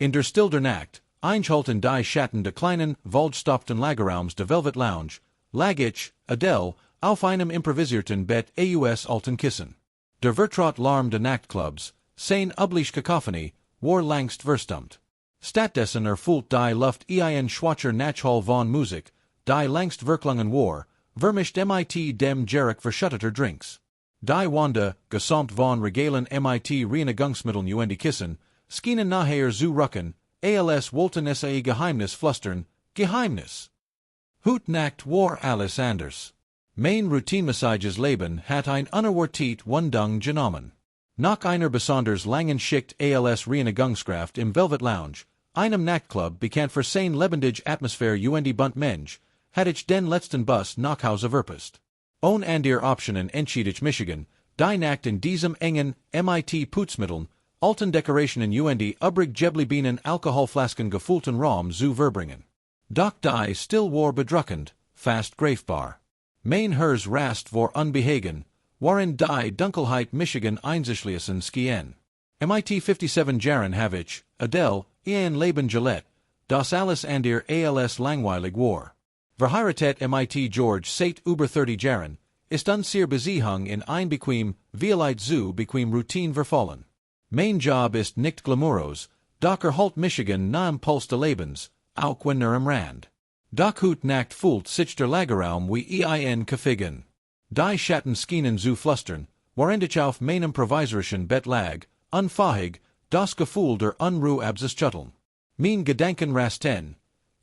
In der Stilder Nacht, einschalten die Schatten de kleinen, vollgestopften Lagerraums de Velvet Lounge, lag ich, Adele, auf einem improvisierten Bett aus alten Kissen. Der Vertraut Larm de Nachtclubs, sein übliche Cacophony, war langst verstummt. Stattdessen erfüllt die Luft ein schwacher Nachhall von Musik, die langst verklungen war, vermischt mit dem Geruch verschütteter Drinks. Die Wanda, gesamt von Regalen mit Reinigungsmitteln die Kissen, schienen nachher zu rucken, als wollten es Geheimnis flüstern, Geheimnis. Hut Nacht war alles anders. Mein routinemäßiges Leben hat ein unerwartet Wandung genommen. Nach einer besonders langen Schicht als Reinigungskraft im Velvet Lounge, einem Nachtclub bekannt für sein lebendige Atmosphäre bunt Mensch, hatte ich den letzten Bus nach Hause verpasst. Ohne andere Optionen entschied ich Michigan, die Nacht in diesem engen, mit Putzmitteln, alten Dekorationen übrig gebliebenen Alkoholflasken gefüllten Raum zu verbringen. Doch die still war bedrückend, fast greifbar. Mein Herz rast war unbehagen, waren die Dunkelheit Michigan einzuschließen skien. Mit 57 Jahren habe ich, Adele, ein Leben gelebt, das alles andere als langweilig war. Verheiratet mit George seit über 30 Jahren, ist sehr beziehung in ein bequem, vielleicht zu bequem Routine verfallen. Mein Job ist nicht glamourös, doch halt Michigan nahm Puls des Lebens, auch wenn am Rand. Doch Hut Nacht fühlt sich der Lagerraum wie ein Kafigen. Die Schatten schienen zu flüstern, während ich auf meinem provisorischen Bett lag, unfähig, das Gefühl der Unruhe abzuschütteln. Mein Gedanken rasten,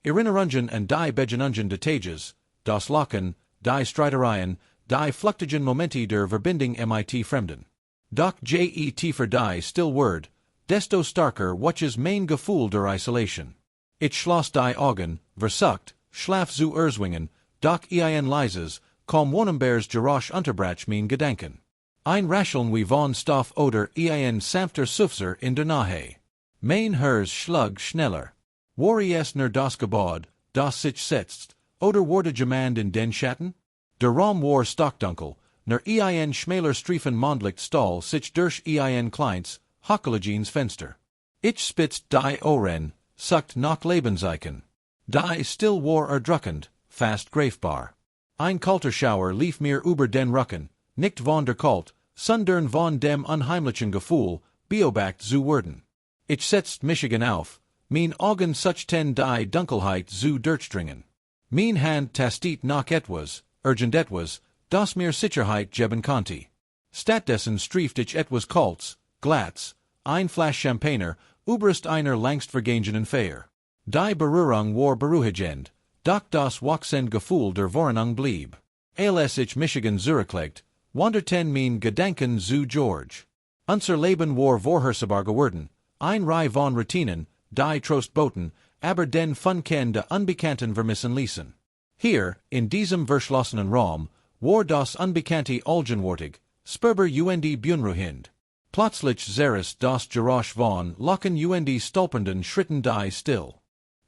Erinnerungen an die Begegnungen des Tages, das Lachen, die Streitereien, die flüchtigen Momente der Verbindung mit Fremden. Doch je tiefer die still word, desto starker watches mein Gefühl der Isolation. Ich schloss die Augen, versucht, schlaf zu erzwingen, doch ein leises, kaum wonenbares Geräusch unterbrach mein Gedanken. Ein Rascheln wie von Stoff oder ein sanfter Sufser in der Nähe. Mein Herz schlug schneller. War es nur das Gebäude, das sich setzt, oder wurde jemand in den Schatten? Der Raum war stockdunkel, nur ein schmäler Streifen Mondlicht stahl sich durch ein kleines, hockeligines Fenster. Ich spitzt die Ohren, sucht nach Lebenszeichen. Die still war erdrückend, fast greifbar. Ein kalter Schauer lief mir über den Rücken, nicht von der Kalt, sondern von dem unheimlichen Gefühl, beobacht zu werden. Ich setzt Michigan auf, mein Augen suchten die Dunkelheit zu durchdringen. Mein Hand tastet nach etwas, urgent etwas, das mir Sicherheit geben konnte. Stattdessen strieft ich etwas Kalts, Glatts, ein Flasch Champagner, überst einer langst vergangenen Feier. Die Berührung war beruhigend, doch das wachsende Gefühl der Vorenung blieb. Als ich Michigan zurücklegte, wanderten mein Gedanken zu George. Unser Leben war vorhersehbar geworden, ein Reihe von Routinen, die Trost boten, aber den Funken der Unbekannten vermissen ließen. Hier, in diesem verschlossenen Raum, war das Unbekannte allgegenwärtig, spürbar Bunruhind. Plötzlich zeres das Geräusch von Lachen stolpernden Schritten die still.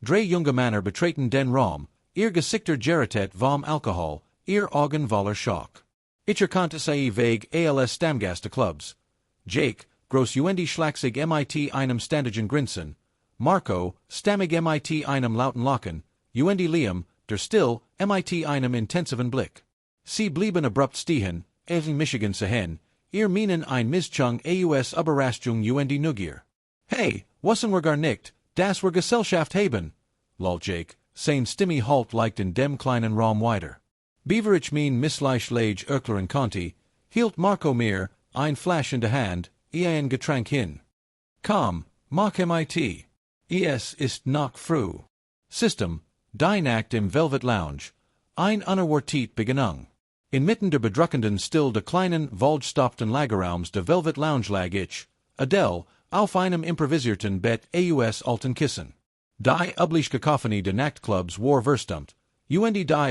Drei junge Männer betreten den Raum, ihr Gesichter geritet vom Alkohol, ihr Augen voller Schock. Ich erkannte sie vague als Stammgäste Clubs. Jake, groß schlaksig mit einem ständigen Grinsen, Marco, stammig mit einem lauten Lachen, Liam, der still, mit einem intensiven Blick. Sie blieben abrupt stehen, in Michigan sehen, ihr Mienen ein Mischung aus Überraschung Neugier. Hey, wussen wir gar nicht, dass wir Gesellschaft haben, lallt Jake, sein Stimme halt leicht in dem kleinen Raum weiter. Beaverich mein missleichtlege erklären konnte, hielt Marco mir, ein Flasch in der Hand, ein Getränk hin. Komm, mach mit. Es ist noch früh. System, die Nacht im Velvet Lounge, ein unerwartet Beginnung. Inmitten der bedrückenden Still der kleinen, vollgestopften Lagerraums der Velvet Lounge lag ich, Adele, auf einem improvisierten Bett aus alten Kissen. Die übliche Cacophony der Nachtclubs war verstummt, die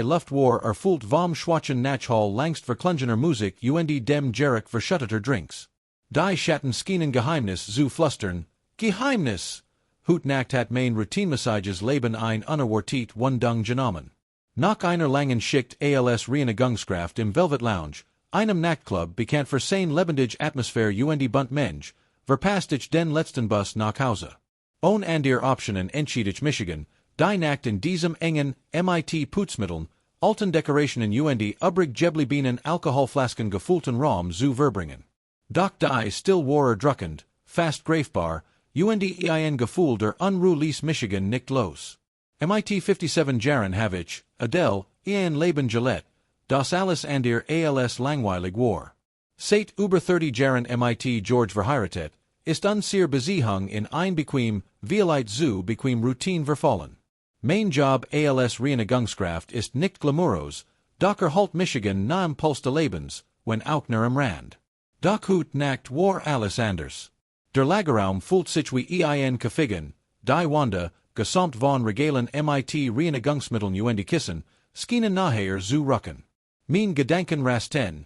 Luft war erfüllt vom schwachen Nachhall langst verklungener Musik dem Geruch verschütteter Drinks. Die Schatten schienen Geheimnis zu flüstern, Geheimnis! Hut Nacht hat mein routinemäßiges Leben ein unerwartet Wandung genommen. Nach einer langen Schicht als Reinigungskraft im Velvet Lounge, einem Nachtclub bekannt für sein lebendige Atmosphäre bunt Mensch, verpasste ich den letzten Bus nach Hause. On andir optionen entschiedig Michigan, die Nacht in diesem engen, mit Putzmitteln, alten Dekorationen und übrig gebliebenen Alkoholflasken gefüllten Raum zu verbringen. Doch die still war erdrückend, fast greifbar, und ein Gefühl der Unruhe Michigan nicht los. Mit 57 Jahren habe ich, Adele, ein Leben Gillette, das alles andir als langweilig war. Seit über 30 Jahren mit George verheiratet, ist sehr Beziehung in ein bequem, vielleicht zu bequem Routine verfallen. Mein Job als Reinigungskraft ist nicht glamourös, doch halt Michigan nahm Puls des Lebens, wenn auch nur am Rand. Doch heute Nacht war alles anders. Der Lagerraum fühlt sich wie ein Kafigen, die Wanda, gesamt von Regalen mit Reinigungsmitteln und Kissen, schienen nachher zu rucken. Mein Gedanken rasten,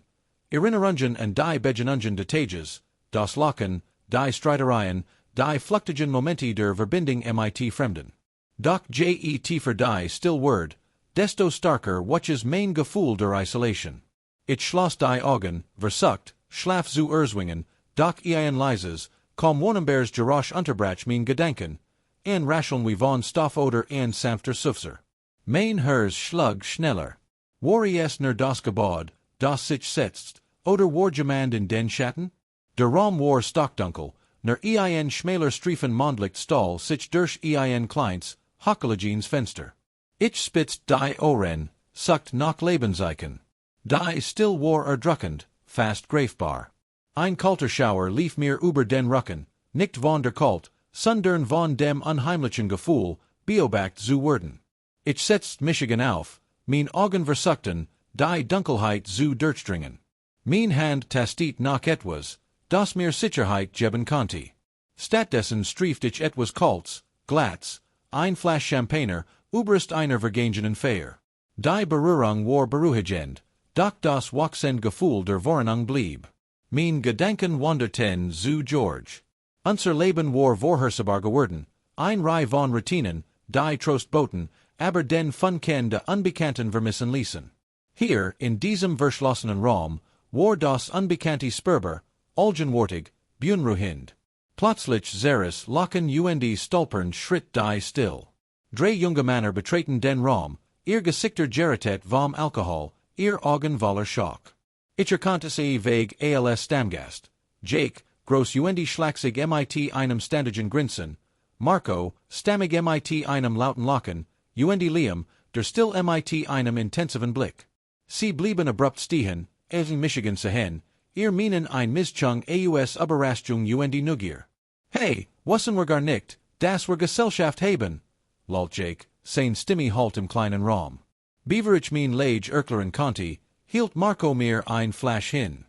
Erinnerungen an die Begegnungen des Tages, das Lachen, die Streitereien, die flüchtigen Momente der Verbindung mit Fremden. Doch je tiefer die still word, desto starker watches mein Gefühl der Isolation. Ich schloss die Augen, versucht, schlaf zu erzwingen, doch ein leises, kaum wonenbares Geräusch unterbrach mein Gedanken, en rascheln wie von Stoff oder en sanfter Sufser. Mein Herz schlug schneller. War es nur das Gebäude, das sich setzt, oder war jemand in den Schatten? Der Raum war stockdunkel, nur ein schmäler Streifen Mondlicht stahl sich durch ein kleines, Hockeligens Fenster. Ich spitzt die Ohren, sucht nach Lebenszeichen. Die still war erdrückend, fast greifbar. Ein kalter Schauer lief mir über den Rücken, nicht von der Kalt, sondern von dem unheimlichen Gefühl, beobacht zu werden. Ich setzt Michigan auf, mein Augen versuchten, die Dunkelheit zu durchdringen. Mein Hand tastet nach etwas, das mir Sicherheit geben konnte. Stattdessen strieft ich etwas Kalts, Glatts, ein Flasch Champagner, überst einer vergangenen Feier. Die Berührung war beruhigend, doch das wachsende Gefühl der Vorenung blieb. Mein Gedanken wanderten zu George. Unser Leben war vorhersehbar geworden, ein Reihe von Routinen, die Trost boten, aber den Funken der Unbekannten vermissen ließen. Hier, in diesem verschlossenen Raum, war das Unbekannte spürbar, allgegenwärtig, beunruhigend. Plötzlich zeres Lachen und Stolpern schritt die still. Drei junge Männer betraten den Raum, ihr Gesichter geritet vom Alkohol, ihr Augen voller Schock. Ich erkannte sie vague als Stammgast. Jake, groß und schlaksig mit einem ständigen Grinsen. Marco, stammig mit einem lauten Lachen, und Liam, der still mit einem intensiven Blick. Sie blieben abrupt stehen, in Michigan sehen, ihr Mienen ein Mischung aus Überraschung und Neugier. Hey, wussen wir gar nicht, dass wir Gesellschaft haben, lallt Jake, sein Stimme halt im kleinen Raum. Beaver ich mein Lage erklären konnte, hielt Marco mir ein Flash hin.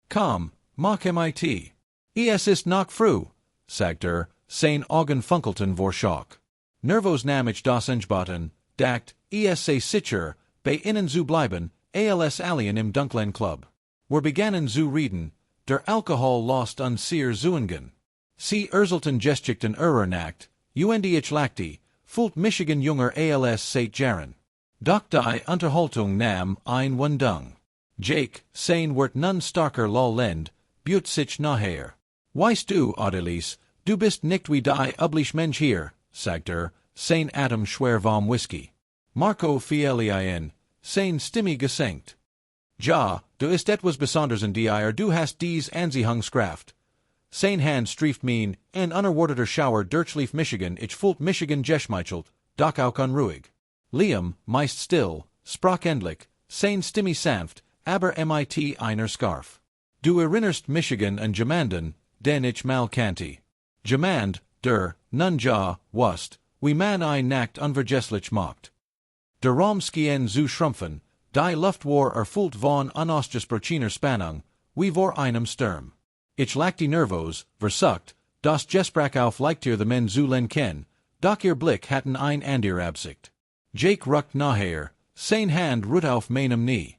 Komm, mach mit. Es ist noch früh, sagt sein Augen funkelten vor Schock. Nervos nahm ich das Angebot, dacht, es sei sicher, bei ihnen zu bleiben, als alien im dunklen Club. Wir begannen zu reden, der Alkohol lost uns sehr zuingen. Sie erzelten geschichten Nacht, und ich lachte, fühlt Michigan junger als seit Jahren. Doch die Unterhaltung nahm ein Wendung. Jake, sein wird nun starker lallend, büt sich nachher. Weißt du, Adelis, du bist nicht wie die üblich Mensch hier, sagt sein Atem schwer vom Whisky. Marco fiel sein Stimme gesenkt. Ja, du ist etwas Besonders in dir, du hast dies Anziehungskraft. Sein Hand strieft mein, ein unerwarteter Schauer durchlief Michigan, ich fühlt Michigan geschmeichelt, doch auch unruhig. Liam, meist still, sprach endlich, sein Stimme sanft, aber mit einer Scarf. Du erinnerst Michigan an jemanden, den ich mal kannte. Jemand, der, nun ja, wusst, wie man ein Nacht unvergesslich macht. Der Raum schien zu schrumpfen, die Luft war erfüllt von unausgesprochener Spannung, wie vor einem Sturm. Ich lachte nervos, versucht, das Gespräch auf leichter the men zu lenken, doch ihr Blick hatten ein andere Absicht. Jake ruckt nachher, sein Hand ruht auf meinem Knie.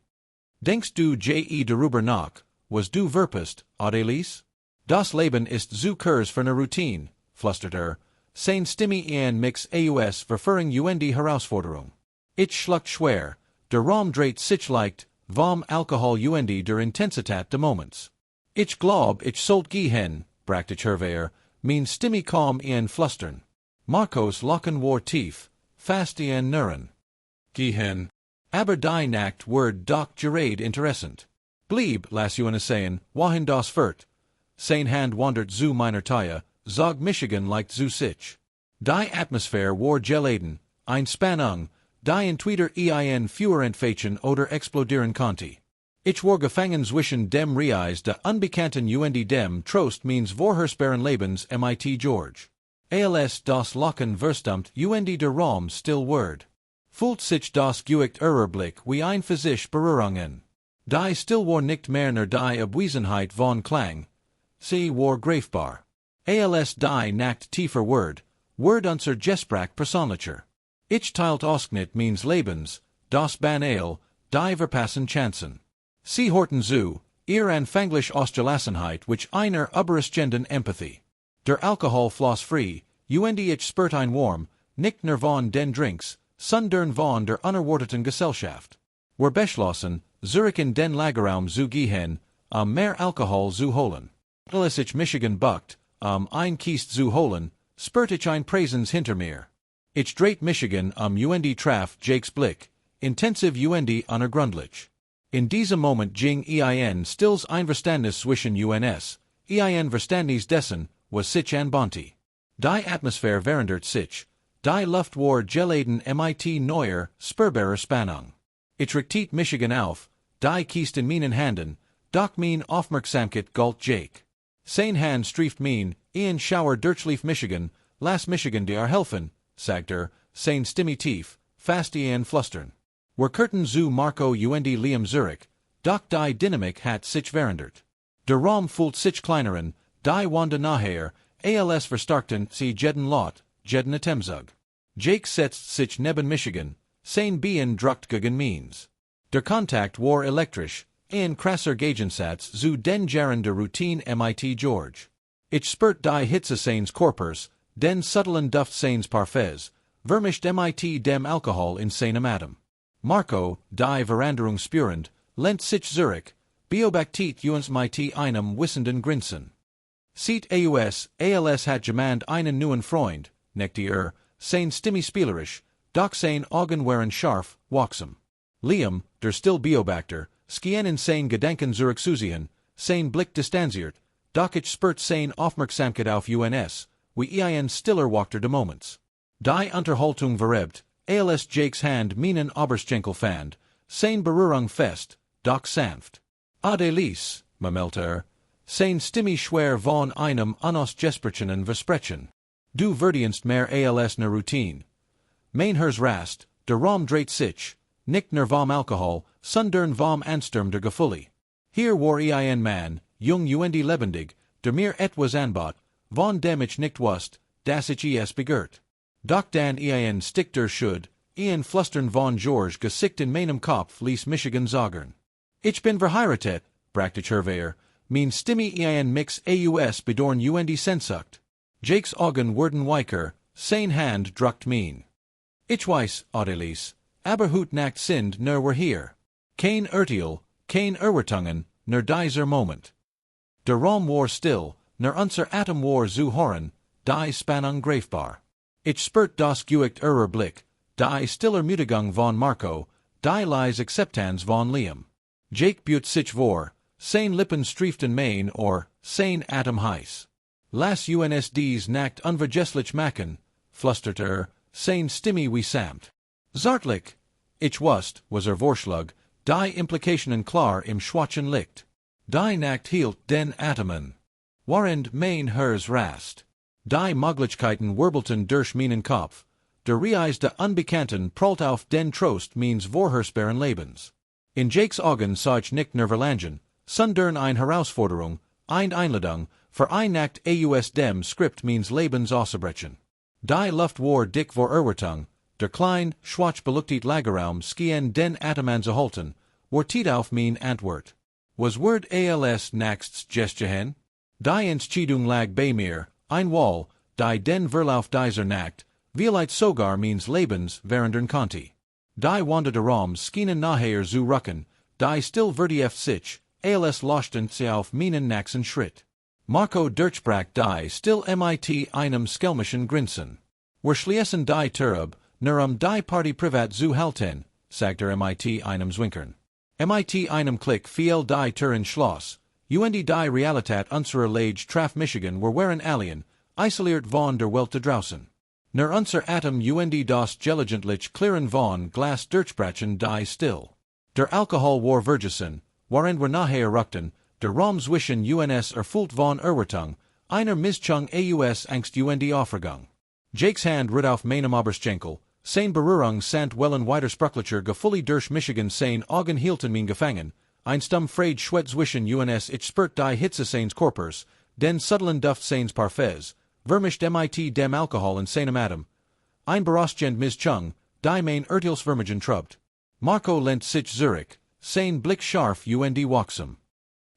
Denkst du darüber nach, was du verpasst, Adelis? Das Leben ist zu kurz für ne Routine, flüstert sein Stimme ein Mix aus Verführung und Herausforderung. Ich schluckt schwer, der Raum dreht sich leicht, vom Alkohol und der Intensität des Moments. Ich glaub, ich sollt gehen, brachte ich herwehr, mein Stimme kaum in flüstern. Marcos locken war tief, fasti en nuren. Gehen. Aber die Nacht wurde doch gerade interessant. Blieb, las Unissayen, wohin das führt. Sein Hand wandert zu meiner Taya, zog Michigan leicht zu sich. Die Atmosphäre war geladen, ein Spannung, die entweder ein Fuhrentfächen oder explodieren konnte. Ich war gefangen zwischen dem Reis de unbekannten und dem Trost means vorhersperren Lebens mit George. Als das Locken verstummt und der Raum still word. Fühlt sich das geweckt Überblick wie ein für sich Berührungen. Die still war nicht mehr nur die Abwesenheit von Klang. Sie war greifbar. Als die Nacht tiefer word unser Gespräch persönlicher. Ich teilt Ausknit means Lebens, das Banal, die verpassen Chancen. Sie horten zu, ihr anfänglich Ausgelassenheit which einer überraschenden Empathy. Der Alkohol floss frei, und ich spürt ein warm, nicht nur von den Drinks, sondern von der unerwarteten Gesellschaft. Wir beschlossen, Zurich in den Lagerraum zu gehen, mehr Alkohol zu holen. Als ich Michigan buckt, ein Kiste zu holen, spürt ich ein Präsens hinter mir. Ich dreht Michigan und traf Jakes Blick, intensiv und unergründlich. In diesem Moment ging ein stills Einverständnis zwischen uns, ein Verständnis dessen, was sich anbonte. Die Atmosphäre verändert sich, die Luft war geladen mit neuer, spürbarer Spannung. Ich richtete Michigan auf, die Kiste in meinen Händen, doch mein Aufmerksamkeit galt Jake. Sein Hand strieft mein, Schauer durchlief Michigan, las Michigan dir helfen, sagt sein Stimme tief, fast flustern. Wir Curten zu Marco und Liam Zurich, doch die Dynamik hat sich verändert. Der Raum fühlt sich kleineren, die Wanda nachher, als verstärkten sie jeden Lot, jeden Atemzug. Jake setzt sich neben Michigan, sein Bein druckt gegen means. Der Kontakt war elektrisch, krasser Gegensatz zu den Jahren der Routine mit George. Ich spürt die Hitze seines Körpers, den subtlen Duft seines Parfums, vermischt mit dem Alkohol in seinem Atem. Marco, die Veränderung spürend, lehnt sich Zurich, beobachtet uns mit einem wissenden Grinsen. Sieht als hat jemand einen neuen Freund, nicht sein Stimme spielerisch, doch sein Augen waren scharf, wachsam. Liam, der still Beobachter, skien in sein Gedenken zurückzusehen, sein Blick distanziert, doch ich spürt sein Aufmerksamkeit auf uns, wie ein stiller Wachter de Moments. Die Unterhaltung verhebt, als Jakes Hand meinen Oberschenkel fand, sein Berührung fest, doch sanft. Adelis, meldete sein Stimme schwer von einem unausgesprochenen Versprechen. Du verdienst mehr als ne Routine. Mein Herz rast, der Raum dreht sich, nicht nur vom Alkohol, sondern vom Ansturm der Gefühle. Hier war ein Mann, jung und lebendig, der mir etwas anbot, von dem ich nicht wusste, dass ich es begehrt. Doch dann ein Stick der Schuld, Flustern von George Gesicht in meinem Kopf ließ Michigan sagen. Ich bin verheiratet, brachte ich herwehr, mein Stimme ein Mix aus bedorn und Sehnsucht. Jakes Augen wurden weicher, sein Hand druckt mein. Ich weiß, Adelis, aber hut Nacht sind nur wir hier. Kein Urteil, kein Erwartungen, nur dieser Moment. Der Raum war still, nur unser Atem war zu hören, die Spannung greifbar. Ich spürt das geweckt Blick, die stiller Mütigung von Marco, die leise Akzeptanz von Liam. Jake büht sich vor, sein Lippen strieften mein sein Atem heiß. Las uns dies Nacht unvergesslich machen, flüsterte sein Stimme wie samt. Zartlich, ich wusste, was Vorschlag, die Implikationen klar im schwachen Licht. Die Nacht hielt den Atemen. Warend mein Herz rast. Die Möglichkeiten wirbelten durch meinen Kopf. Der Reis der Unbekannten prallt auf den Trost means vorhersperren Lebens. In Jakes Augen sah ich nicht nur Verlangen, sondern eine Herausforderung, eine Einladung, für ein Nacht aus dem Skript means Lebens auszubrechen. Die Luft war dick vor Erwartung, der klein, schwach beluchtet Lagerraum skien den Atem anzuhalten, wartet auf mein Antwort. Was Word als Nachts gestehen? Die Entscheidung lag bei mir, ein Wall, die den Verlauf dieser Nacht, vielleicht sogar means Lebens verändern konnte. Die Wanda der Raum schienen nachher zu rücken, die still vertieft sich, als lachten sie auf meinen nächsten Schritt. Marco durchbrach die still mit einem schelmischen Grinsen. Were schließen die Turub, nur die Party privat zu halten, sagte mit einem Zwinkern. Mit einem Klick fiel die Türen Schloss, und die Realität unserer Lage traf Michigan were waren alien, isoliert von der Welt da draußen. Nur unser Atem und das gelegentlich Klirren von Glas durchbrachen die still. Der Alkohol war vergessen, waren wir nachher ruckten, der Raum zwischen uns erfüllt von Erwartung, einer Mischung aus Angst und Aufregung. Jakes Hand ritt auf meinem Oberschenkel, sein Berührung sant Wellen widersprüchlicher Gefühle durch Michigan sein Augen hielten mich gefangen, ein stumm Freude schwet zwischen uns ich spürt die Hitze seines Körpers, den subtilen Duft seines Parfums, vermischt mit dem Alkohol in seinem Atem. Ein berauschend Mischung, die mein Urteilsvermögen trubt. Marco lent sich Zurich, sein Blick scharf und wachsam.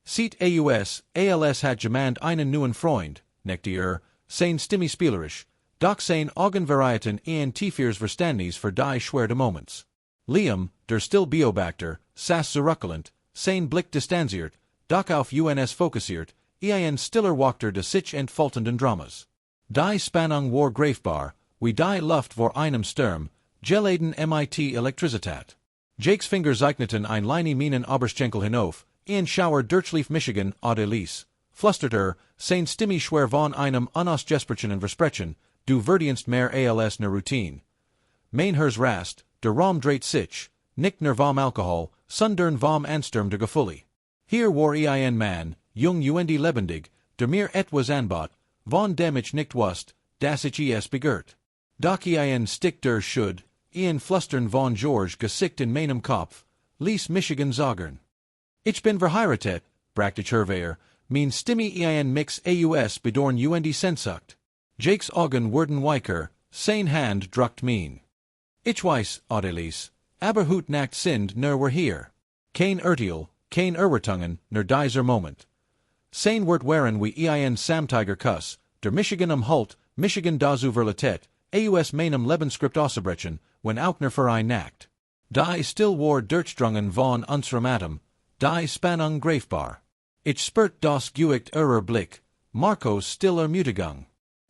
Sieht als hat jemand einen neuen Freund, neckte sein Stimme spielerisch, doch sein Augen varieten tiefers Verständnis für die schwere Moments. Liam, der still Beobachter, saß zurückgelehnt, sein Blick distanziert, doch auf uns fokussiert, stiller Wachter de sich entfaltenden Dramas. Die Spannung war greifbar, wie die Luft vor einem Sturm, geladen mit Elektrizität. Jakes Finger zeichneten ein Leine Minen Oberschenkel hinauf, Schauer durchlief Michigan, Adelis, flüsterte, sein Stimme schwer von einem unausgesprochenen Versprechen, du verdienst mehr als ne Routine. Mein Herz rast, der Raum dreht sich, nicht nur vom Alkohol, sondern vom Ansturm der Gefühle. Hier war ein Mann, jung und lebendig, der mir etwas anbot, von dem ich nicht wusste, dass ich es begehrt. Doch Stick der Schuld, Flüstern von George Gesicht in meinem Kopf, ließ Michigan sagen. Ich bin verheiratet, brachte ich herwehr, mein Stimme mix aus bedorn und Sehnsucht. Jakes Augen wurden weicher, sein Hand druckt mein. Ich weiß, Adelis, aber hut Nacht sind nur wir hier. Kein Urteil, kein Erwartungen, nur dieser Moment. Sein wird waren wie Samtiger Kuss, der Michigan Halt, Michigan dazu Verlitet, aus meinem Lebensskript auszubrechen, wenn auch nur für ein Nacht. Die still war durchdrungen von unserem Atem, die Spannung greifbar. Ich spürt das Gewicht eurer Blick, Marcos stiller Mutigung.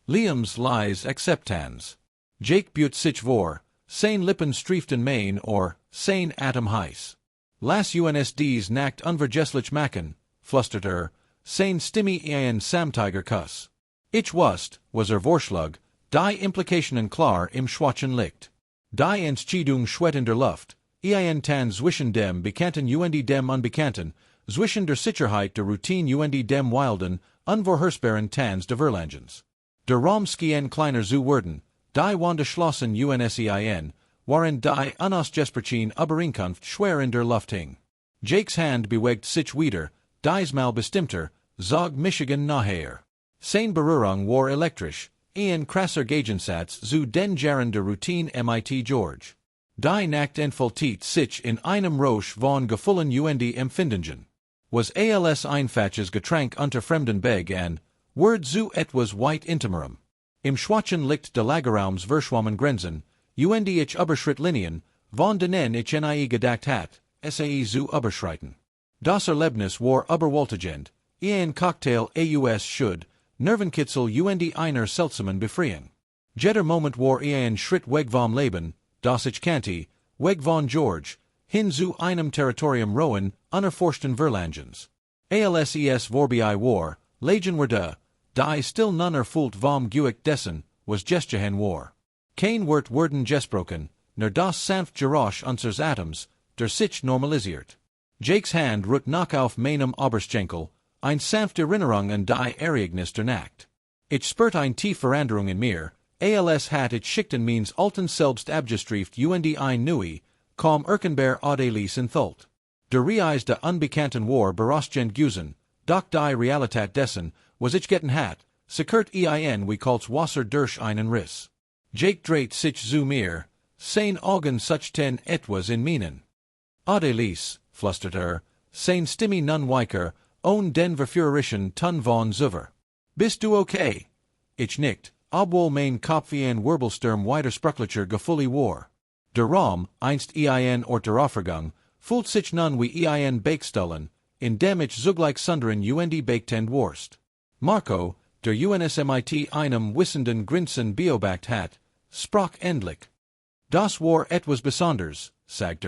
Liams leise Akzeptanz. Jake büt sich vor, sein Lippen strieften mein or, sein Atem heiß. Las uns dies Nacht unvergesslich machen, flüsterte sein Stimme Samtiger Kuss. Ich wusste, was Vorschlag, die Implikationen klar im schwachen Licht. Die Entscheidung schwet in der Luft, tan zwischen dem Bekannten und dem Unbekannten, zwischen der Sicherheit der Routine und dem wilden, unvorhersehbaren Tanz der Verlangens. Der Raum kleiner zu werden, die Wanda schlossen unsein, waren die unausgesprochene Übereinkunft schwer in der Luft hing. Jakes Hand bewegt sich wieder, diesmal bestimmter, zog Michigan nachher. Sein Berührung war elektrisch, krasser Gegensatz zu den Jaren der Routine mit George. Die Nacht entfaltet sich in einem Rausch von Gefühlen und Empfindungen. Was als einfaches Getränk unter fremden Beg an, word zu etwas weit intimerem. Im schwachen Licht de Lagerraums verschwommen Grenzen, und ich Überschrittlinien, von denen ich nie gedacht hat, sie zu überschreiten. Das Erlebnis war überwältigend, ein Cocktail aus Schuld, Nervenkitzel und einer seltsamen Befreiung. Jeder Moment war ein Schritt weg vom Leben, das ich kannte, weg von George, hin zu einem Territorium rohen, unerforschten Verlangens. Als vorbei war, Legion wurde, die still nun erfüllt vom Gewicht dessen, was gestehen war. Kein Wort werden gesprochen, nur das sanft Geräusch unseres Atoms, der sich normalisiert. Jakes Hand ruht nach auf meinem Oberschenkel, ein sanfte Erinnerung an die Ereignis der Nacht. Ich spürt ein tief Veränderung in mir, als hat ich Schichten means alten selbst abgestrieft und ein neue, kaum erkennbar Adelis enthult. Der Reis de Unbekannten war berauschend gewesen, doch die Realität dessen, was ich getten hat, sekert wie kalts Wasser durch einen Riss. Jake dreht sich zu mir, sein Augen suchten etwas in meinen. Adelis, flüsterte sein Stimme nun weicher, ohne den verführerischen Ton von Zuver. Bist du okay? Ich nickt, obwohl mein Kopf ein Wirbelsturm widersprüchlicher Gefühle war. Der Raum, einst Ort der Aufregung, fühlt sich nun wie Beichtstellen, in dem ich zugleich sondern und Beichtend Wurst. Marco, der uns mit einem wissenden Grinsen beobachtet hat, sprach endlich. Das war etwas Besonderes, sagt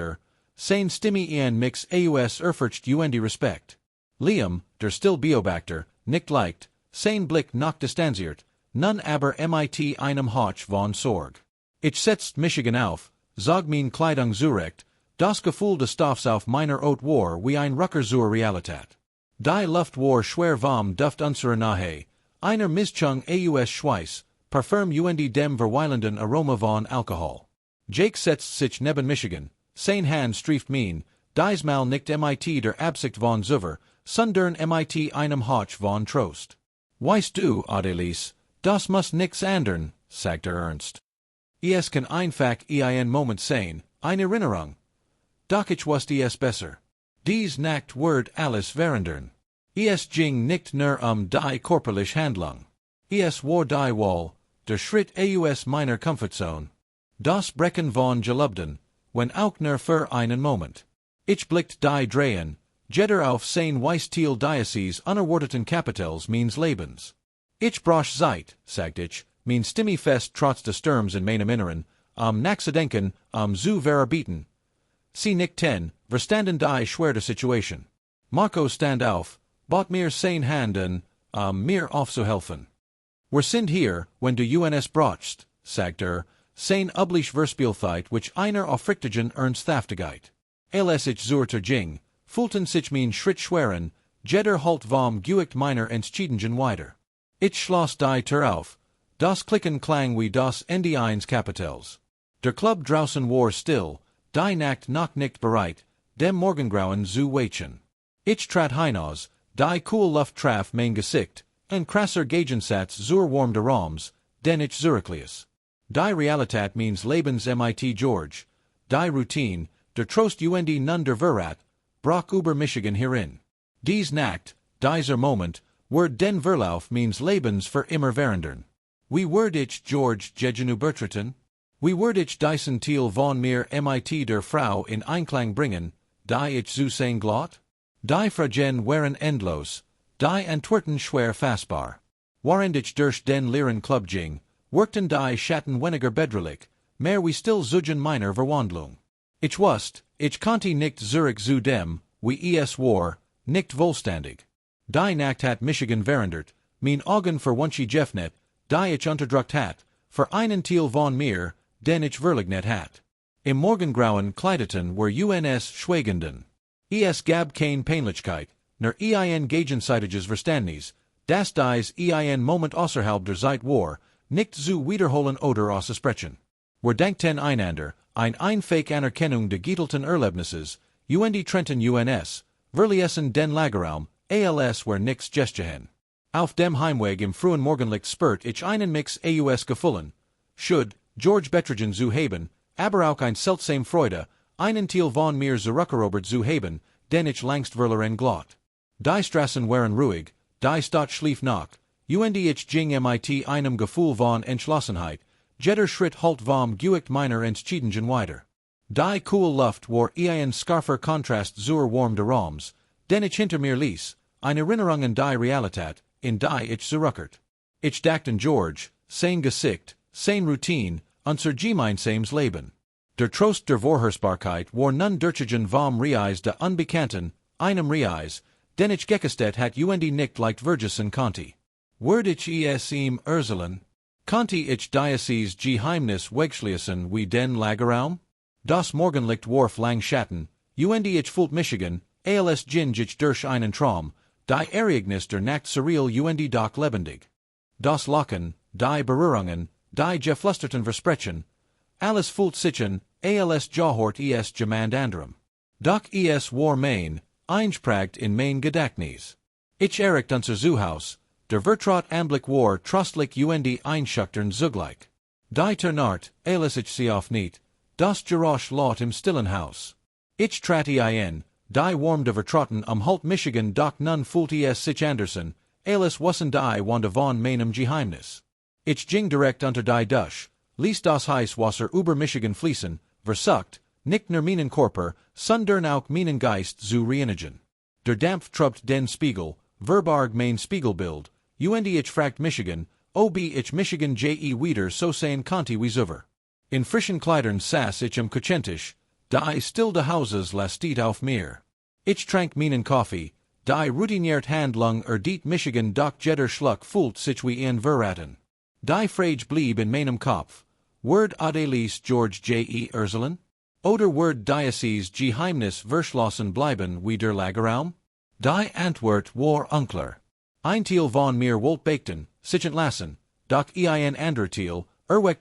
sein Stimme in mix aus erfurcht und Respekt. Liam, der still Beobachter, nicht leicht, sein Blick noch distanziert, nun aber mit einem Hauch von Sorg. Ich setzt Michigan auf, zog mein Kleidung zurecht, das Gefühl des Stoffs auf meiner Haut war wie ein Rucker zur Realität. Die Luft war schwer warm Duft unserer Nähe, einer Mischung aus Schweiß, Parfüm und dem verweilenden Aroma von Alkohol. Jake setzt sich neben Michigan, sein Hand strieft mein, diesmal nicht mit der Absicht von Zuver, sondern mit einem Hauch von Trost. Weißt du, Adelis, das muss nix ändern, sagt ernst. Es kann einfach ein Moment sein, eine Erinnerung. Doch ich wusste es besser. Dies Nacht wurde alles verändern. Es ging nicht nur die körperliche Handlung. Es war die Wahl, der Schritt aus meiner Comfortzone. Das Brechen von Gelübden, wenn auch nur für einen Moment. Ich blickt die Drehen, jeder auf sein Weißtiel Diocese unerwarteten Kapitels meines Lebens. Ich brauch Zeit, sagt ich, mein Stimme fest trotz des Sturms in meinem Inneren, nachzudenken, zu verarbeiten. Sie nicht ten, verstanden die schwere Situation. Marco stand auf, bot mir sein Hand an, mir aufzuhelfen. Wir sind hier, wenn du uns brauchst, sagt sein üblich Verspielzeit which einer aufrichtigen Ernsthaftigkeit. Als ich zur ging, fühlten sich mein Schritt schweren, jeder halt vom geweckt meiner Entscheidungen weiter. Ich schloss die Tür auf, das Klicken klang wie das Ende eines Kapitels. Der Club draußen war still, die Nacht noch nicht bereit, dem Morgengrauen zu weichen. Ich trat hinaus, die cool Luft traf mein Gesicht, en krasser Gegensatz zur warm des Raums, den ich zurückließ. Die Realität meines Lebens mit George, die Routine, der Trost und nun der Verrat, brach über Michigan hierin. Dies Nacht, dieser Moment, wird den Verlauf meines Lebens für immer verändern. Wie werd ich George gegen übertreten? Wie werd ich diesen Teil von mir mit der Frau in Einklang bringen, die ich zu sein glatt? Die Fragen waren endlos, die Antworten schwer fassbar. Während ich durch den leeren Club ging, workten die Schatten weniger bedrohlich, mehr wie still zugen meiner Verwandlung. Ich wusste, ich konnte nicht zurück zu dem, wie es war, nicht vollständig. Die Nacht hat Michigan verändert, mein Augen verwunsch Jeffnet, die ich unterdrückt hat, für einen Teil von mir, den ich verleugnet hat. Im Morgengrauen kleideten wir uns schweigenden. Es gab kein Peinlichkeit, nur ein gegenseitiges Verständnis, das dies ein Moment außerhalb der Zeit war, nicht zu wiederholen oder auszusprechen. Wir denkten einander, ein fake Anerkennung der geteilten Erlebnisses, und trennten uns, verließen den Lagerraum, als wir nichts gestehen. Auf dem Heimweg im frühen Morgenlicht spürt ich einen Mix aus Gefühlen, schuld, George Betragen zu haben, aber auch ein seltsame Freude, einen Teil von mir zurückerobert zu haben, den ich längst verloren glatt. Die Straßen waren ruhig, die Stadt schlief noch, und ich ging mit einem Gefühl von Entschlossenheit, jeder Schritt halt vom geweckt meiner Entscheidungen weiter. Die cool Luft war ein skarfer Kontrast zur warm des Raums, den ich hinter mir ließ, eine Erinnerung an die Realität, in die ich zurückkehrt. Ich dachte an George, sein Gesicht, sein Routine, unser gemeinsames Leben. Der Trost der Vorhersbarkeit war nun durchgehen vom Reis de Unbekannten, einem Reis, den ich gekostet hat und nicht leicht vergessen konnte. Werd ich es ihm erzählen? Konnte ich dieses Geheimnis wegschließen wie den Lagerraum? Das Morgenlicht warf lang Schatten, und ich fühlt Michigan, als ging ich durch einen Traum, die Ereignis der Nacht surreal und doch lebendig. Das Lachen, die Berührungen, die geflüsterten Versprechen, alles fühlt sich an, als gehört es jemand anderem. Doch es war mein, eingepragt in mein Gedächtnis. Ich erricht unser Zuhaus, der Vertraut Anblick war trostlich und einschüchtern zugleich. Die Nacht, als ich sie aufniet, das Geräusch laut im stillen Haus. Ich trat ein, die warm de Vertrauten halt Michigan doch nun fühlte es sich andersen, als wussen die Wanda von meinem Geheimnis. Ich ging direkt unter die Dusche, ließ das Heißwasser über Michigan fließen, versucht, nicht nur meinen Körper, sondern auch meinen Geist zu reinigen. Der Dampf trubt den Spiegel, verbarg mein Spiegelbild, und ich fragt Michigan, ob ich Michigan je wieder so sein Conti wie zuver. In frischen Kleidern saß ich am Kuchentisch, die still de Hauses lastet auf mir. Ich trank meinen Kaffee, die routiniert Handlung diet Michigan doch jeder Schluck fühlt sich wie ein verraten. Die Frage blieb in meinem Kopf, Word Adelis George je Urselen? Oder Word Diocese Geheimnis verschlossen bleiben wie der Lagerraum? Die Antwort war unklar. Ein Teil von mir wollt beichten, sich entlassen, doch ein anderer Teil,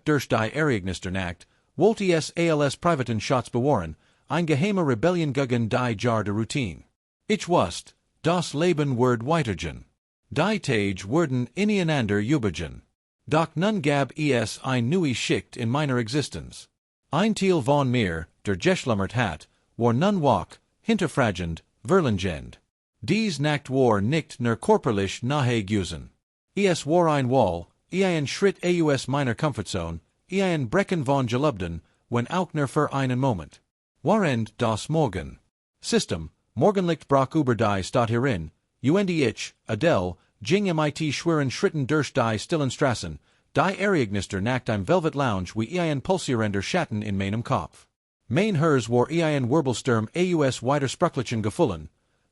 durch die Ereignis der Nacht, wollte es als privaten Schatz bewahren, ein geheime Rebellion gegen die Jar de Routine. Ich wusste, das Leben wird weitergehen. Die Tage würden ineinander übergehen. Doch nun gab es ein neues Schicht in meiner Existenz. Ein Teil von mir, der geschlummert hat, war nun wach, hinterfragend, verlangend. Dies Nacht war nicht nur körperlich nahe gewesen. Es war ein Wall, ein Schritt aus meiner Comfortzone, ein Brechen von Gelübden, wenn auch nur für einen Moment. Warend das Morgen. System, Morgenlicht brach über die Stadt herin, ich, Adele, ging mit schweren Schritten durch die stillen Straßen, die Ereignis der Nacht im Velvet Lounge wie ein pulsierender Schatten in meinem Kopf. Mein Herz war ein Wirbelsturm aus widersprüchlichen Gefühlen,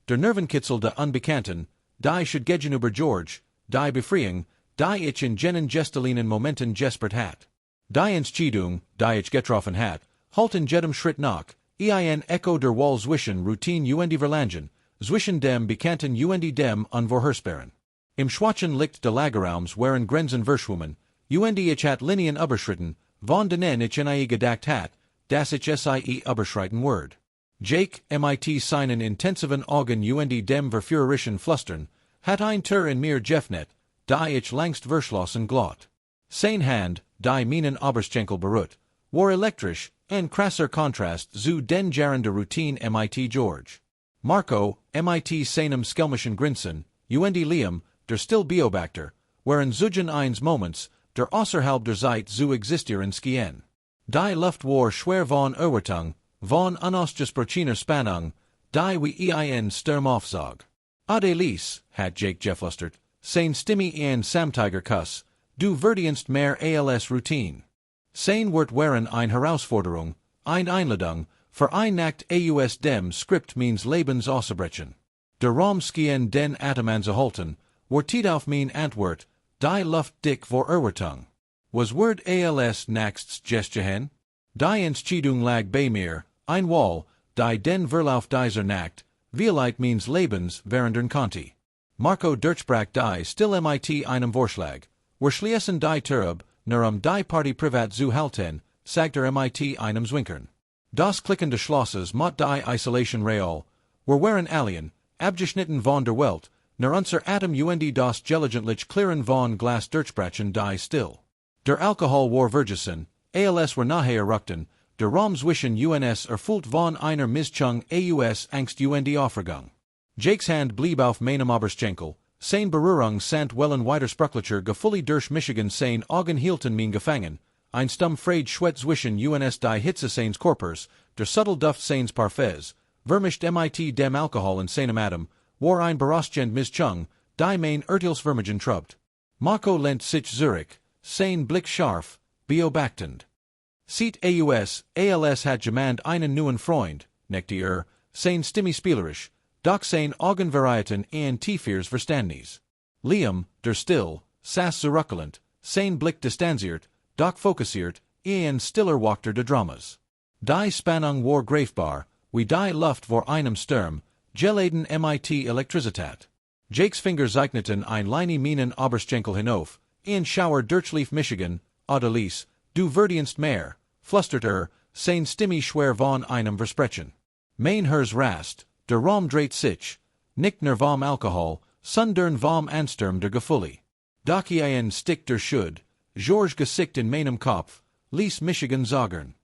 der Nervenkitzel der Unbekannten, die Schuld gegenüber George, die Befreiung, die ich in jenen gestelinen Momenten gespürt hat. Die Entscheidung, die ich getroffen hat, halt in jedem Schritt nach, ein Echo der Wall zwischen Routine und Verlangen, zwischen dem Bekannten und dem Unvorhersbaren. Im schwachen Licht des Lagerraums waren Grenzen verschwommen, ich hat Linien überschritten, von denen ich nie gedacht hat, dass ich sie überschreiten würde. Jake, mit seinen intensiven Augen dem verführerischen Flüstern, hat ein Tür in mir geöffnet, die ich längst verschlossen glott. Sein Hand, die meinen Oberschenkel berührt, war elektrisch, ein krasser Kontrast zu den Jaren der Routine mit George. Marco, mit seinem schelmischen Grinsen, Liam, der still Beobachter, waren zugen eines Moments, der außerhalb der Zeit zu existieren schien. Die Luft war schwer von Erwartung, von unausgesprochener Spannung, die wie ein Sturm aufzog. Adelis, hat Jake geflüstert, sein Stimme ein Samtigerkuss, du verdienst mehr als Routine. Sein Wort waren eine Herausforderung, eine Einladung, für ein Nacht aus dem Skript meines Lebens auszubrechen. Der Raum schien den Atem anzuhalten, war auf mein Antwort, die Luft dick vor Erwartung. Was Word als nächstes geschehen? Die Entscheidung lag bei mir, ein Wall, die den Verlauf dieser Nacht, vielleicht meines Lebens verändern konnte. Marco durchbrach die still mit einem Vorschlag, wir schließen die Tür ab, nur die Party privat zu halten, sagte mit einem Zwinkern. Das Klicken des Schlosses mot die Isolation real, wir waren alien, abgeschnitten von der Welt, nur unser Atem das gelegentlich Klirren von Glas durchbrachen die still. Der Alkohol war vergessen, als wir nahe erupten, der Raum zwischen uns erfüllt von einer Mischung aus Angst und Aufregung. Jakes Hand blieb auf meinem Oberschenkel, sein Berührung sant wellen widersprüchlicher Gefühle durch Michigan sein Augen hielten mich gefangen, ein stumm Freude schwett zwischen uns die Hitze seines Körpers, der subtle Duft seines Parfums, vermischt mit dem Alkohol in seinem Atem, war ein berauschend Mischung, die mein Urteilsvermögen trubt. Marco lehnt sich zurück, sein Blick scharf, beobachtend. Sieht als hat jemand einen neuen Freund, neckte sein Stimme spielerisch, doch sein Augen varieten ein tiefes Verständnis. Liam, der still, saß zurückgelehnt, sein Blick distanziert, doch fokussiert, ein stiller Wachter de Dramas. Die Spannung war greifbar, wie die Luft vor einem Sturm, geladen mit Elektrizität. Jakes Finger zeichneten ein Leine meinen Oberschenkel hinauf, ein Schauer durchlief Michigan, Adelis, du verdienst mehr, flüsterte sein Stimme schwer von einem Versprechen. Mein Herz rast, der Raum dreht sich, nicht nur vom Alkohol, sondern vom Ansturm der Gefühle. Doch ein Stick der Schuld, George Gesicht in meinem Kopf, ließ Michigan sagen.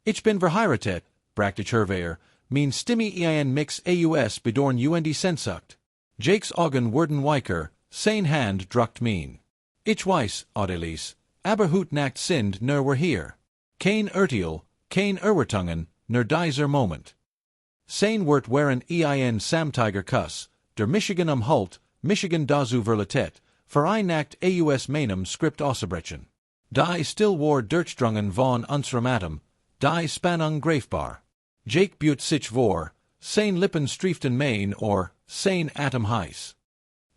Ich bin verheiratet, brachte ich herwehr, mein Stimme ein Mix aus bedorn und Sehnsucht. Jakes Augen wurden weicher, sein Hand druckt mein. Ich weiß, Adelis, aber hut Nacht sind nur wir hier. Kein Urteil, kein Erwartungen, nur dieser Moment. Sein Wort waren ein Samtigerkuss, der Michigan umhult, Michigan dazu verletet, verheiratet aus meinem Skript ausbrechen. Die still war durchdrungen von unserem Atem, die Spannung greifbar. Jake butte sich vor, sein Lippen strieften mein or, sein Atem heiß.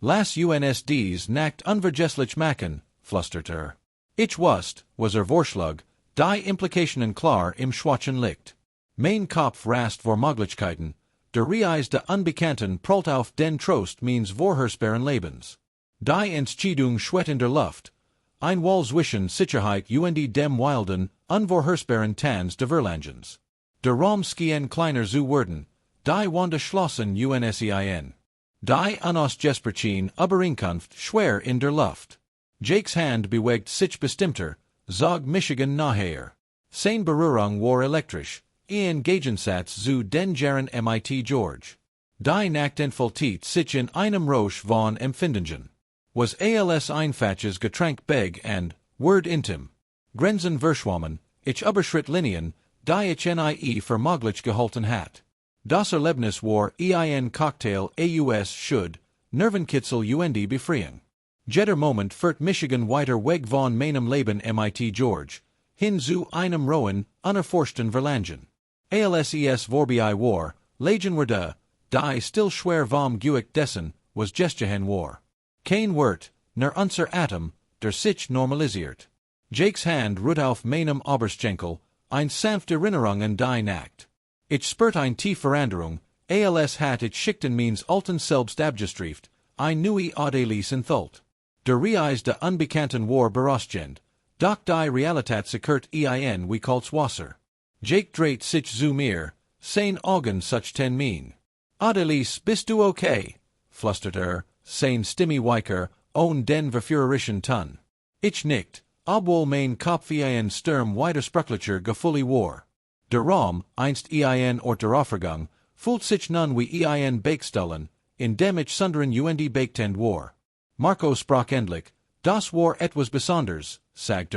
Las uns Nacht unvergesslich machen, flüsterte. Ich wusste, was Vorschlag, die Implikationen klar im Schwachen Licht. Mein Kopf rast vor Möglichkeiten, der Reis de Unbekannten prallt auf den Trost means vorhersperren Lebens. Die Entscheidung schwet in der Luft, ein Wall zwischen Sicherheit und dem wilden, unvorhersperren Tanz de Verlangens. Der Raum skien kleiner zu werden, die Wanda schlossen unsein. Die unausgesprochen Übereinkunft schwer in der Luft. Jakes Hand bewegt sich bestimmter, zog Michigan nachher. Sein Berührung war elektrisch, in Gegensatz zu den Jaren mit George. Die Nacht entfaltet sich in einem Rausch von Empfindungen. Was als einfaches Getränk beg and, word intim. Grenzen verschwommen, ich überschritt Linien, die ich nie für möglich gehalten hat. Das Erlebnis war ein Cocktail aus schuld, Nervenkitzel und Befreiung. Jeder Moment führt Michigan weiter weg von meinem Leben mit George, hin zu einem rohen, unerforschten Verlangen. Als vorbei war, Legion wurde, die still schwer vom geweckt dessen, was gestehen war. Kein Wort, ner unser Atem, der sich normalisiert. Jakes Hand ruht auf meinem Oberschenkel, ein sanfte Erinnerung an die Nacht. Ich spürt ein tief Veränderung, als hat ich Schichten means alten selbst abgestrieft, ein neue Adelis enthult. Der Reis de Unbekannten war berostgend, doch die Realität sekert wie kalts Wasser. Jake dreht sich zu mir, sein Augen such ten mein. Adelis, bist du okay? Flüstert sein Stimme weicher, ohne den verführerischen Ton. Ich nickt, obwohl mein Kopf ein Sturm widersprüchlicher Gefühle war. Der Raum, einst Ort der Aufregung, fühlt sich nun wie ein Beichtstellen, in dem ich sondern beichtend war. Marco sprach endlich, das war etwas Besonders, sagt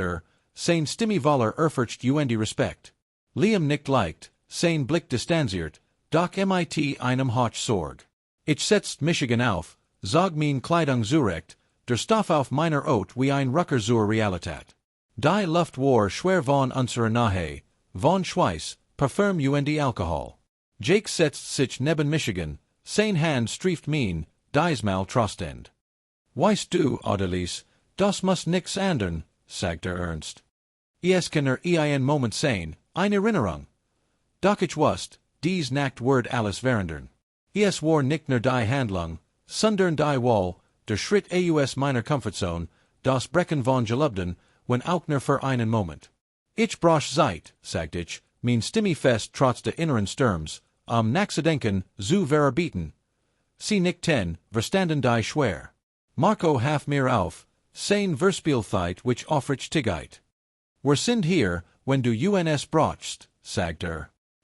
sein Stimme voller Ehrfurcht Respekt. Liam nickt leicht, sein Blick distanziert, doch mit einem Hauch Sorg. Ich setzt Michigan auf, zog mein Kleidung zurecht, der Stoff auf meiner Haut wie ein Rucker zur Realität. Die Luft war schwer von unserer Nähe, von Schweiß, Parfüm und Alkohol. Jake setzt sich neben Michigan, sein Hand strieft mein, diesmal trostend. Weißt du, Adelis, das muss nix ändern, sagt ernst. Es kann ein Moment sein, eine Erinnerung. Doch ich wusste, dies Nacht wird alles verändern. Es war nicht nur die Handlung, sondern die Wall, der Schritt aus meiner Comfortzone, das Brechen von Gelübden, wenn auch nur für einen Moment. Ich brauch Zeit, sagt ich, mein Stimme fest trotz der inneren Sturms, nachzudenken, zu verarbeiten. Sie nickten, verstanden die schwer. Marco half mir auf, sein Verspielzeit which offrich tigeit. Wir sind hier, wenn du uns brauchst, sagt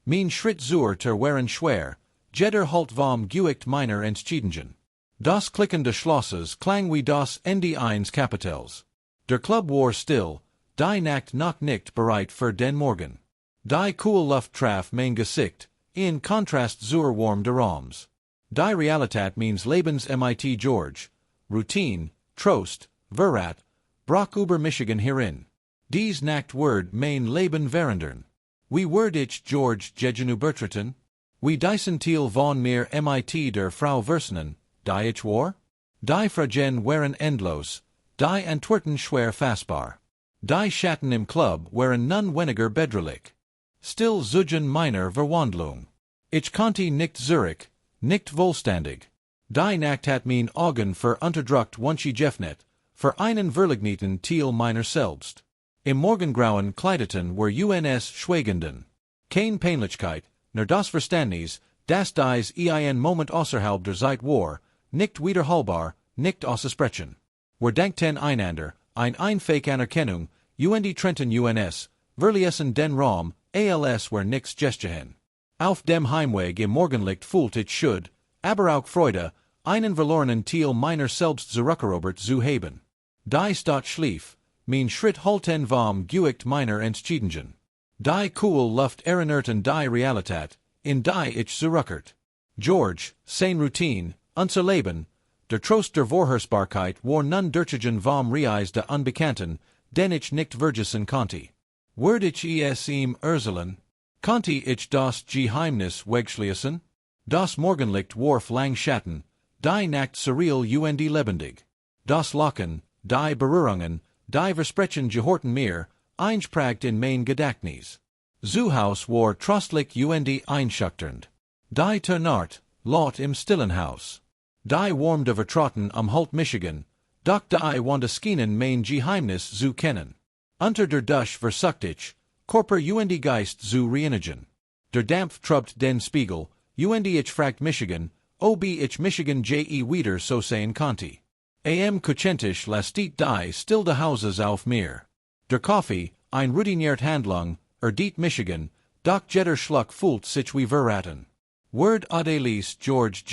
Mein Schritt zur waren schwer, jeder halt vom geweckt meiner Entscheidungen. Das Klicken des Schlosses klang wie das Ende eines Kapitels. Der Club war still, die Nacht noch nicht bereit für den Morgen. Die cool Luft traf mein Gesicht, in Kontrast zur Warm der Raums. Die Realität means Lebens mit George, Routine, Trost, Verrat, brach über Michigan hierin. Dies Nacht wird mein Leben verändern. Wie werd ich George gegenübertreten? Wie diesen Teil von mir mit der Frau versenen, die ich war? Die Fragen waren endlos, die Antworten schwer fassbar. Die Schatten im Club waren nun weniger bedrohlich. Still zugen meiner Verwandlung. Ich konnte nicht zurück, nicht vollständig. Die Nacht hat mein Augen verunterdrückt wunschig geöffnet, für einen verligneten Teil meiner selbst. Im Morgengrauen kleideten wir uns schweigenden. Kein Peinlichkeit, nur das Verständnis, dass dies ein Moment außerhalb der Zeit war, nicht wiederholbar, nicht auszusprechen. Wir dankten einander, einfache Anerkennung, trennten uns, verließen den Raum, als wir nichts gestehen. Auf dem Heimweg im Morgenlicht fühlt ich schuld, aber auch Freude, einen verlorenen Teil meiner selbst zurückerobert zu haben. Die Stadt schlief, mein Schritt halten vom geweckt meiner Entscheidungen. Die cool Luft erinnerten die Realität, in die ich zurückert. George, sein Routine, unser Leben, Der Trost der Vorhersbarkeit war nun durchgehen vom Reis de Unbekannten, den ich nicht vergessen konnte. Werd ich es ihm erzählen? Konnte ich das Geheimnis wegschließen? Das Morgenlicht warf lang Schatten, die Nacht surreal und lebendig. Das Lachen, die Berührungen, die Versprechen gehorten mir, eingepragt in mein Gedächtnis. Zu Haus war trostlich und einschüchternd. Die Nacht, laut im stillen Haus. Die warmde Vertrauten am Holt Michigan, doch die wanda skinen mein Geheimnis zu kennen. Unter der Dusche versucht ich, Körper und Geist zu reinigen. Der Dampf trubt den Spiegel, und ich fragt Michigan, ob ich Michigan wieder so sehen konnte. Am kuchentisch lastit die stilde Hauses auf mir. Der Kaffee, ein routiniert Handlung, diet Michigan, doch jeder Schluck fühlt sich wie verraten. Werd Adelis George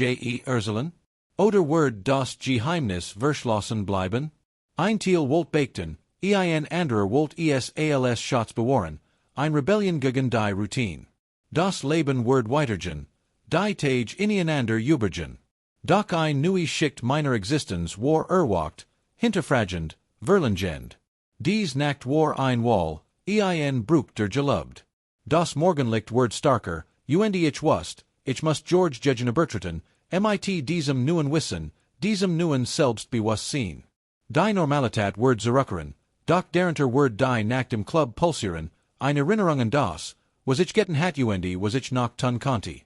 erzählen? Oder werd das Geheimnis verschlossen bleiben? Ein Teil wollt bekten, ein anderer wollt als Schatz bewahren, ein Rebellion gegen die Routine. Das Leben werd weitergehen, die Tage ineinander übergehen. Doch ein neues Schicht meiner Existenz war erwacht, hinterfragend, verlangend. Dies Nacht war ein Wall, ein Bruch der Gelübde. Das Morgenlicht werd starker, und ich wusste, ich muss George gegen betreten, mit diesem neuen Wissen, diesem neuen Selbstbewusstsein. Die Normalität werd zurückkehren, doch darunter werd die Nacht im Club pulsieren, eine Erinnerung an das, was ich getten hat und was ich noch tun konnte.